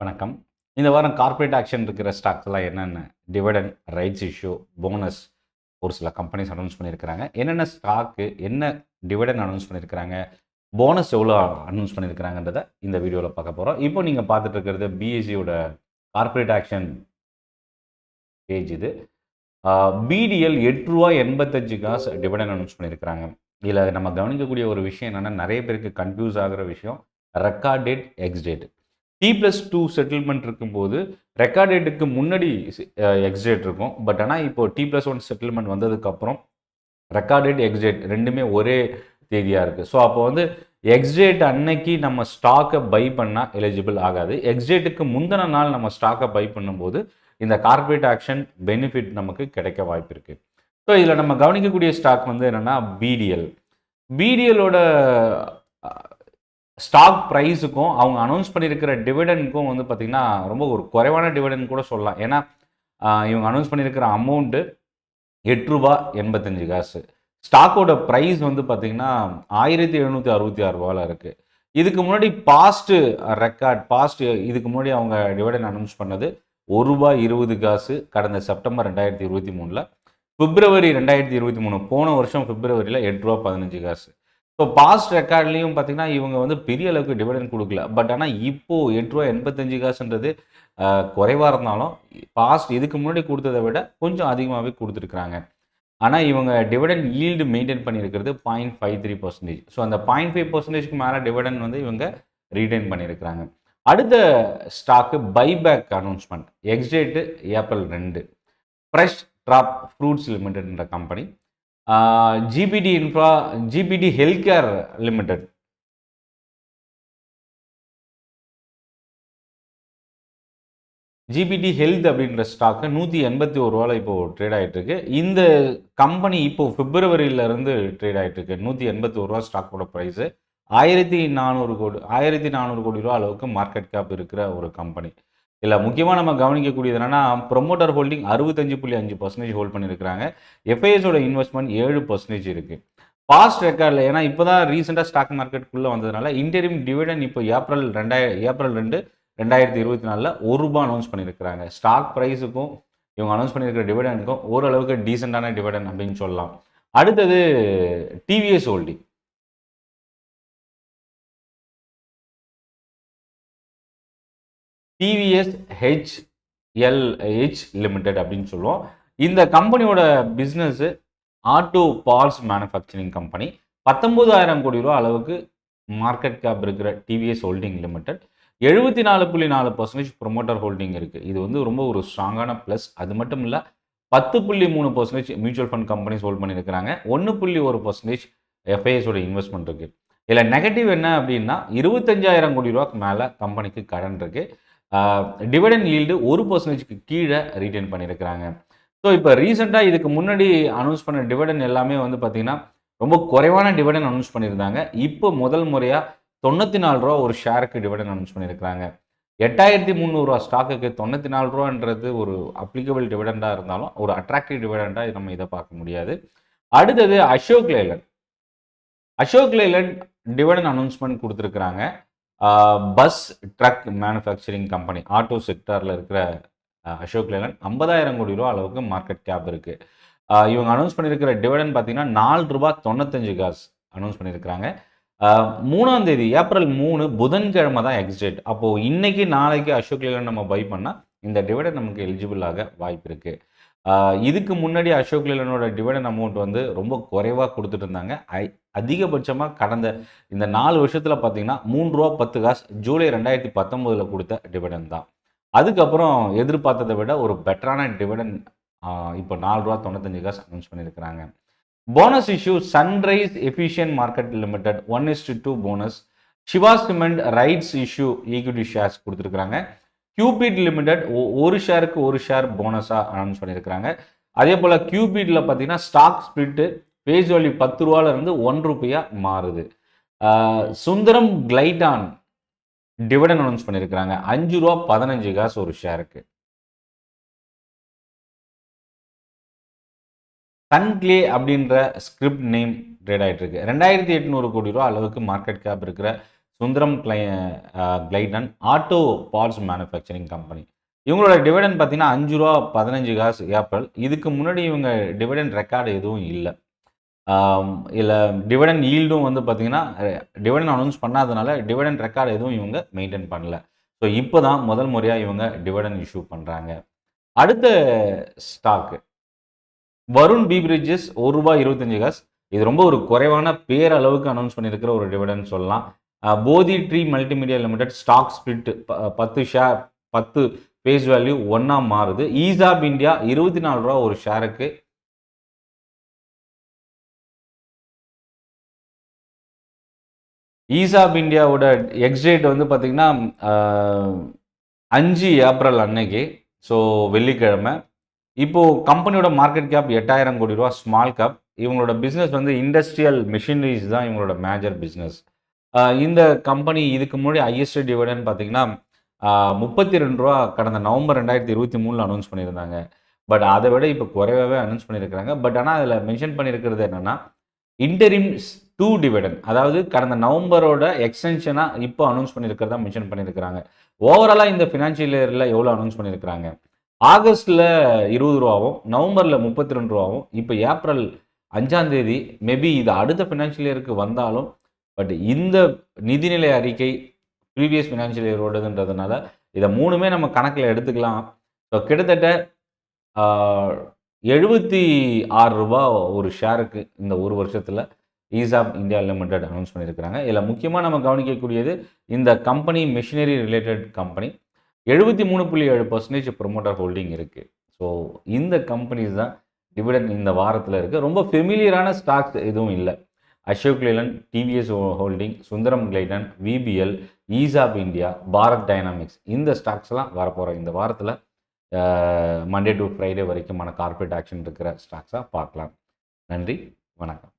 வணக்கம். இந்த வாரம் கார்ப்பரேட் ஆக்ஷன் இருக்கிற ஸ்டாக்ஸ்லாம் என்னென்ன? டிவிடெண்ட், ரைட்ஸ் இஷ்யூ, போனஸ் ஒரு சில கம்பெனிஸ் அனௌன்ஸ் பண்ணியிருக்கிறாங்க. என்னென்ன ஸ்டாக்கு, என்ன டிவிடெண்ட் அனௌன்ஸ் பண்ணியிருக்கிறாங்க, போனஸ் எவ்வளோ அனௌன்ஸ் பண்ணியிருக்கிறாங்கன்றத இந்த வீடியோவில் பார்க்க போகிறோம். இப்போ நீங்கள் பார்த்துட்டு இருக்கிறது பிஎஸ்சியோட கார்ப்பரேட் ஆக்ஷன் பேஜ் இது. பிடிஎல் ₹8.85 டிவிடெண்ட் அனௌன்ஸ் பண்ணியிருக்கிறாங்க. இதில் நம்ம கவனிக்கக்கூடிய ஒரு விஷயம் என்னென்னா, நிறைய பேருக்கு கன்ஃபியூஸ் ஆகிற விஷயம் record date, X date. T+2 settlement இருக்கும்போது ரெக்கார்ட் டேட்டுக்கு முன்னாடி எக்ஸ் டேட் இருக்கும். பட் ஆனால் இப்போ T+1 செட்டில்மெண்ட் வந்ததுக்கப்புறம் ரெக்கார்ட் டேட், எக்ஸ் டேட் ரெண்டுமே ஒரே தேதியாக இருக்குது. ஸோ அப்போ வந்து எக்ஸ் டேட் அன்னைக்கு நம்ம ஸ்டாக்கை பை பண்ணால் எலிஜிபிள் ஆகாது. எக்ஸ் டேட்டுக்கு முந்தின நாள் நம்ம ஸ்டாக்கை பை பண்ணும்போது இந்த கார்ப்பரேட் ஆக்ஷன் பெனிஃபிட் நமக்கு கிடைக்க வாய்ப்பு இருக்குது. ஸோ இதில் நம்ம கவனிக்கக்கூடிய ஸ்டாக் வந்து என்னென்னா பிடிஎலோட ஸ்டாக் ப்ரைஸுக்கும் அவங்க அனௌன்ஸ் பண்ணியிருக்கிற டிவிடெண்டுக்கும் வந்து பார்த்திங்கன்னா ரொம்ப ஒரு குறைவான டிவிடெண்ட் கூட சொல்லலாம். ஏன்னா இவங்க அனௌன்ஸ் பண்ணியிருக்கிற அமௌண்ட்டு ₹8.85. ஸ்டாக்கோட ப்ரைஸ் வந்து பார்த்திங்கன்னா ₹1766 இருக்குது. இதுக்கு முன்னாடி இதுக்கு முன்னாடி அவங்க டிவிடெண்ட் அனௌன்ஸ் பண்ணது ₹1.20 கடந்த செப்டம்பர் 2023, பிப்ரவரி 2023 போன வருஷம் பிப்ரவரியில் ₹8.15. ஸோ பாஸ்ட் ரெக்கார்ட்லேயும் பார்த்திங்கன்னா இவங்க வந்து பெரிய அளவுக்கு டிவிடெண்ட் கொடுக்கல. பட் ஆனால் இப்போது ₹8.85 குறைவாக இருந்தாலும் இதுக்கு முன்னாடி கொடுத்ததை விட கொஞ்சம் அதிகமாகவே கொடுத்துருக்குறாங்க. ஆனால் இவங்க டிவிடெண்ட் ஈல்டு மெயின்டைன் பண்ணியிருக்கிறது 0.53%. ஸோ அந்த 0.5%க்கு மேலே டிவிடெண்ட் வந்து இவங்க ரீடைன் பண்ணியிருக்கிறாங்க. அடுத்த stock buyback announcement. Ex date April 2. Fresh Trop Fruits லிமிடெட்ன்ற company, GPT health care limited, GPT health அப்படின்ற ஸ்டாக்கு ₹181 இப்போ ட்ரேட் ஆகிட்டு இருக்கு. இந்த கம்பெனி இப்போ பிப்ரவரியிலேருந்து ட்ரேட் ஆகிட்டு இருக்கு. ₹181 ஸ்டாக்கோட ப்ரைஸு. 1400 கோடி ரூபா அளவுக்கு மார்க்கெட் கேப் இருக்கிற ஒரு கம்பெனி. இல்லை முக்கியமாக நம்ம கவனிக்கக்கூடியது என்னென்னா, ப்ரொமோட்டர் ஹோல்டிங் 65.5% ஹோல்ட் பண்ணியிருக்கிறாங்க. எஃப்ஐஎஸோட இன்வெஸ்ட்மெண்ட் 7% இருக்குது. பாஸ்ட் ரெக்கார்டில் ஏன்னா இப்போ தான் ரீசெண்டாக ஸ்டாக் மார்க்கெட்டுக்குள்ளே வந்ததுனால இன்டரிம் டிவிடெண்ட் இப்போ ஏப்ரல் 2, 2024 ₹1 அனௌன்ஸ் பண்ணியிருக்கிறாங்க. ஸ்டாக் ப்ரைஸுக்கும் இவங்க அனௌன்ஸ் பண்ணியிருக்கிற டிவிடெண்டுக்கும் ஓரளவுக்கு டீசெண்டான டிவிடெண்ட் அப்படின்னு சொல்லலாம். அடுத்தது டிவிஎஸ் ஹோல்டிங். டிவிஎஸ் ஹெச்எல்ஹெச் லிமிடெட் அப்படின்னு சொல்லுவோம். இந்த கம்பெனியோட business auto parts manufacturing company. 19,000 கோடி ரூபா அளவுக்கு மார்க்கெட் கேப் இருக்கிற TVS holding limited 74.4% promoter holding இருக்குது. இது வந்து ரொம்ப ஒரு ஸ்ட்ராங்கான ப்ளஸ். அது மட்டும் இல்லை, 10.3% மியூச்சுவல் ஃபண்ட் கம்பெனிஸ் ஹோல்ட் பண்ணியிருக்கிறாங்க. 1.1% எஃப்ஐஎஸோட இன்வெஸ்ட்மெண்ட் இருக்குது. இதில் நெகட்டிவ் என்ன அப்படின்னா 25,000 கோடி ரூபாய்க்கு மேலே கம்பெனிக்கு கடன் இருக்குது. டிவிடெண்ட் ஈல்டு 1%க்கு கீழே ரீடைன் பண்ணியிருக்கிறாங்க. ஸோ இப்போ ரீசெண்டாக இதுக்கு முன்னாடி அனௌன்ஸ் பண்ண டிவிடெண்ட் எல்லாமே வந்து பார்த்திங்கன்னா ரொம்ப குறைவான டிவிடெண்ட் அனௌன்ஸ் பண்ணியிருந்தாங்க. இப்போ முதல் முறையாக ₹94 ஒரு ஷேருக்கு டிவிடெண்ட் அனௌன்ஸ் பண்ணியிருக்கிறாங்க. ₹8,300 ஸ்டாக்குக்கு ₹94ன்றது ஒரு அப்ளிகபிள் டிவிடெண்டாக இருந்தாலும் ஒரு அட்ராக்டிவ் டிவிடெண்டாக நம்ம இதை பார்க்க முடியாது. அடுத்தது அசோக் லேலண்ட் டிவிடெண்ட் அனௌன்ஸ்மெண்ட் கொடுத்துருக்குறாங்க. Bus truck manufacturing company, auto செக்டாரில் இருக்கிற அசோக் லேலண்ட் 50,000 கோடி ரூபா அளவுக்கு மார்க்கெட் கேப் இருக்குது. இவங்க அனௌன்ஸ் பண்ணியிருக்கிற டிவிடெண்ட் பார்த்தீங்கன்னா ₹4.95 அனௌன்ஸ் பண்ணியிருக்கிறாங்க. 3ஆம் தேதி ஏப்ரல் 3 புதன்கிழமை தான் எக்ஸ் டேட். அப்போது இன்றைக்கி நாளைக்கு அசோக் லேலண்ட் நம்ம பை பண்ணால் இந்த டிவிடெண்ட் நமக்கு எலிஜிபிள் ஆக வாய்ப்பு இருக்குது. இதுக்கு முன்னாடி அசோக் லேலண்டோட டிவிடெண்ட் அமௌண்ட் வந்து ரொம்ப குறைவாக கொடுத்துட்டு இருந்தாங்க. அதிகபட்சமாக கடந்த இந்த 4 வருஷத்தில் பார்த்தீங்கன்னா ₹3.10 ஜூலை 2019 கொடுத்த டிவிடெண்ட் தான். அதுக்கப்புறம் எதிர்பார்த்ததை விட ஒரு பெட்டரான டிவிடெண்ட் இப்போ ₹4.95 அனௌன்ஸ் பண்ணியிருக்கிறாங்க. Bonus issue sunrise efficient market limited 1:2 bonus. Shiva cement rights issue equity shares கொடுத்துருக்குறாங்க. கியூபிட் லிமிடெட் ஒரு ஷேருக்கு ஒரு ஷேர் போனஸாக அனௌன்ஸ் பண்ணியிருக்கிறாங்க. அதே போல் கியூபிட்டில் பார்த்தீங்கன்னா ஸ்டாக் ஸ்பிளிட்டு பேஸ் வேல்யூ ₹10 ₹1 மாறுது. சுந்தரம் கிளைடான் டிவிடெண்ட் அனௌன்ஸ் பண்ணியிருக்கிறாங்க. ₹5.15 ஒரு ஷேருக்கு. சன்க்ளே அப்படின்ற ஸ்கிரிப்ட் நேம் ட்ரேட் ஆகிட்டு இருக்கு. 2,800 கோடி ரூபா அளவுக்கு மார்க்கெட் கேப் இருக்கிற Sundaram Clayton auto parts manufacturing company. இவங்களோட டிவிடெண்ட் பார்த்தீங்கன்னா ரூ. 5.15 ஏப்ரல். இதுக்கு முன்னாடி இவங்க டிவிடெண்ட் ரெக்கார்டு எதுவும் இல்லை. இல்லை டிவிடெண்ட் ஈல்டும் வந்து பார்த்தீங்கன்னா டிவிடெண்ட் அனௌன்ஸ் பண்ணாதனால டிவிடெண்ட் ரெக்கார்டு எதுவும் இவங்க மெயின்டைன் பண்ணல. ஸோ இப்போ தான் முதல் முறையாக இவங்க டிவிடெண்ட் இஷ்யூ பண்ணுறாங்க. அடுத்த ஸ்டாக்கு வருண் பீவரேஜஸ் ரூ. 1.25. இது ரொம்ப ஒரு குறைவான பேரளவுக்கு அனௌன்ஸ் பண்ணியிருக்கிற ஒரு டிவிடெண்ட் சொல்லலாம். Bodhi tree multimedia limited stock split 10 face value 1 மாறுது. ஈசாப் இந்தியா ரூ. 24 ஒரு ஷேருக்கு. ஈசாப் இந்தியாவோட எக்ஸ்டேட் வந்து பார்த்தீங்கன்னா 5 ஏப்ரல் அன்னைக்கு, ஸோ வெள்ளிக்கிழமை. இப்போது கம்பெனியோட மார்க்கெட் கேப் 8000 கோடி ரூபா, ஸ்மால் கேப். இவங்களோட பிஸ்னஸ் வந்து இண்டஸ்ட்ரியல் மிஷினரிஸ் தான் இவங்களோட மேஜர் பிஸ்னஸ். இந்த கம்பெனி இதுக்கு முன்னாடி ஹையஸ்ட் டிவிடெண்ட் பார்த்தீங்கன்னா ரூ. 32 கடந்த நவம்பர் 2023 அனௌன்ஸ் பண்ணியிருந்தாங்க. பட் அதை விட இப்போ குறைவாகவே அனௌன்ஸ் பண்ணியிருக்கிறாங்க. பட் ஆனால் அதில் மென்ஷன் பண்ணியிருக்கிறது என்னென்னா இன்டரிம் 2 டிவிடெண்ட், அதாவது கடந்த நவம்பரோட எக்ஸ்டென்ஷனாக இப்போ அனௌன்ஸ் பண்ணியிருக்கிறதா மென்ஷன் பண்ணியிருக்கிறாங்க. ஓவராலாக இந்த ஃபினான்ஷியல் இயரில் எவ்வளோ அனௌன்ஸ் பண்ணியிருக்கிறாங்க? ஆகஸ்ட்டில் ரூ. 20, நவம்பரில் ரூ. 32, இப்போ ஏப்ரல் 5 மேபி இது அடுத்த ஃபினான்ஷியல் இயருக்கு வந்தாலும், பட் இந்த நிதிநிலை அறிக்கை ப்ரீவியஸ் ஃபினான்ஷியல் இயரோடதுன்றதுனால இதை 3மே நம்ம கணக்கில் எடுத்துக்கலாம். ஸோ கிட்டத்தட்ட ரூ. 76 ஒரு ஷேருக்கு இந்த ஒரு வருஷத்தில் ஈசாப் இந்தியா லிமிடெட் அனௌன்ஸ் பண்ணியிருக்கிறாங்க. இதில் முக்கியமாக நம்ம கவனிக்கக்கூடியது இந்த company machinery related company 73.7% promoter holding இருக்குது. ஸோ இந்த கம்பெனிஸ் தான் டிவிடெண்ட் இந்த வாரத்தில் இருக்குது. ரொம்ப ஃபெமிலியரான ஸ்டாக்ஸ் எதுவும் இல்லை. Ashok Leyland, TVS holding, Sundaram Clayton, VPL, ESAB India, Bharat Dynamics, இந்த ஸ்டாக்ஸ்லாம் வரப்போகிற இந்த வாரத்தில் மண்டே டு ஃப்ரைடே வரைக்குமான கார்பரேட் ஆக்ஷன் இருக்கிற ஸ்டாக்ஸாக பார்க்கலாம். நன்றி, வணக்கம்.